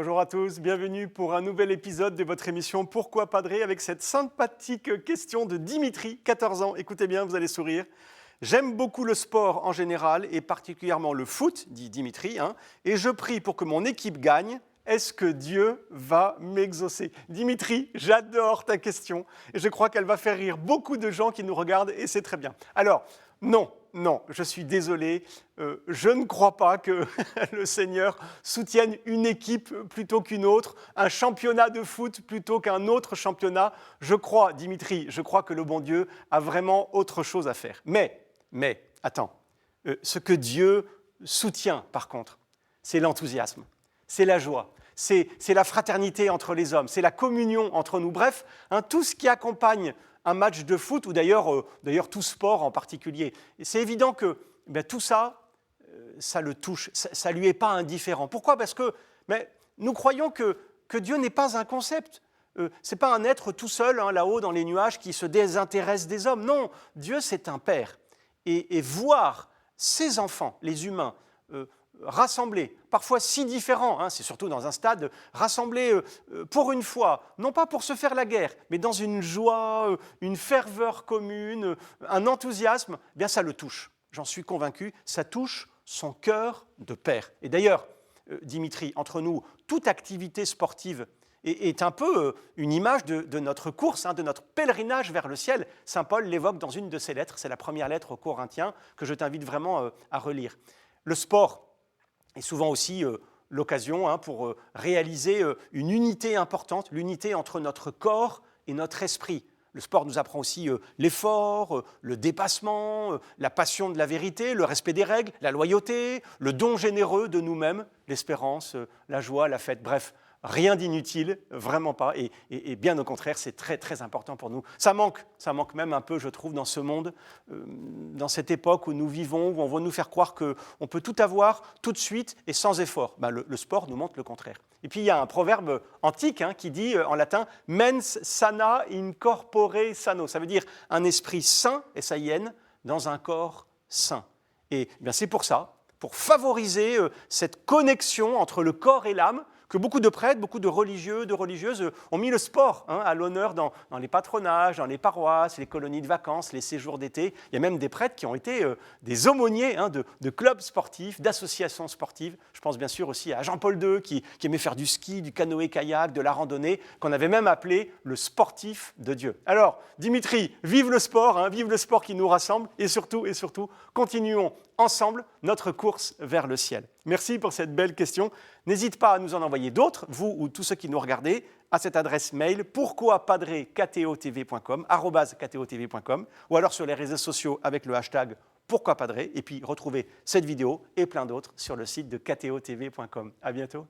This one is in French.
Bonjour à tous, bienvenue pour un nouvel épisode de votre émission Pourquoi Padré avec cette sympathique question de Dimitri, 14 ans. Écoutez bien, vous allez sourire. J'aime beaucoup le sport en général et particulièrement le foot, dit Dimitri, et je prie pour que mon équipe gagne. Est-ce que Dieu va m'exaucer? Dimitri, j'adore ta question et je crois qu'elle va faire rire beaucoup de gens qui nous regardent et c'est très bien. Alors, non, je suis désolé, je ne crois pas que le Seigneur soutienne une équipe plutôt qu'une autre, un championnat de foot plutôt qu'un autre championnat. Je crois, Dimitri, que le bon Dieu a vraiment autre chose à faire. Mais, attends, ce que Dieu soutient par contre, c'est l'enthousiasme, c'est la joie, c'est la fraternité entre les hommes, c'est la communion entre nous, bref, tout ce qui accompagne un match de foot, ou d'ailleurs tout sport en particulier. Et c'est évident que tout ça, ça le touche, ça ne lui est pas indifférent. Pourquoi? Parce que nous croyons que Dieu n'est pas un concept. Ce n'est pas un être tout seul, là-haut dans les nuages, qui se désintéresse des hommes. Non, Dieu c'est un Père. Et voir ses enfants, les humains, rassemblés, parfois si différents, c'est surtout dans un stade, rassemblés pour une fois, non pas pour se faire la guerre, mais dans une joie, une ferveur commune, un enthousiasme, bien ça le touche. J'en suis convaincu, ça touche son cœur de père. Et d'ailleurs, Dimitri, entre nous, toute activité sportive est un peu une image de notre course, de notre pèlerinage vers le ciel. Saint Paul l'évoque dans une de ses lettres, c'est la première lettre aux Corinthiens que je t'invite vraiment à relire. Le sport est souvent aussi l'occasion pour réaliser une unité importante, l'unité entre notre corps et notre esprit. Le sport nous apprend aussi l'effort, le dépassement, la passion de la vérité, le respect des règles, la loyauté, le don généreux de nous-mêmes, l'espérance, la joie, la fête, bref. Rien d'inutile, vraiment pas, et bien au contraire, c'est très très important pour nous. Ça manque même un peu, je trouve, dans ce monde, dans cette époque où nous vivons, où on veut nous faire croire qu'on peut tout avoir tout de suite et sans effort. Le sport nous montre le contraire. Et puis il y a un proverbe antique qui dit en latin « mens sana in corpore sano », ça veut dire un esprit sain, S-A-I-N, dans un corps sain. Et c'est pour ça, pour favoriser cette connexion entre le corps et l'âme, que beaucoup de prêtres, beaucoup de religieux, de religieuses ont mis le sport à l'honneur dans les patronages, dans les paroisses, les colonies de vacances, les séjours d'été. Il y a même des prêtres qui ont été des aumôniers de clubs sportifs, d'associations sportives. Je pense bien sûr aussi à Jean-Paul II qui aimait faire du ski, du canoë-kayak, de la randonnée, qu'on avait même appelé le sportif de Dieu. Alors, Dimitri, vive le sport qui nous rassemble et surtout, continuons ensemble notre course vers le ciel. Merci pour cette belle question. N'hésite pas à nous en envoyer d'autres, vous ou tous ceux qui nous regardez, à cette adresse mail pourquoipadré@ktotv.com, @ktotv.com, ou alors sur les réseaux sociaux avec le hashtag pourquoipadré, et puis retrouvez cette vidéo et plein d'autres sur le site de ktotv.com. À bientôt.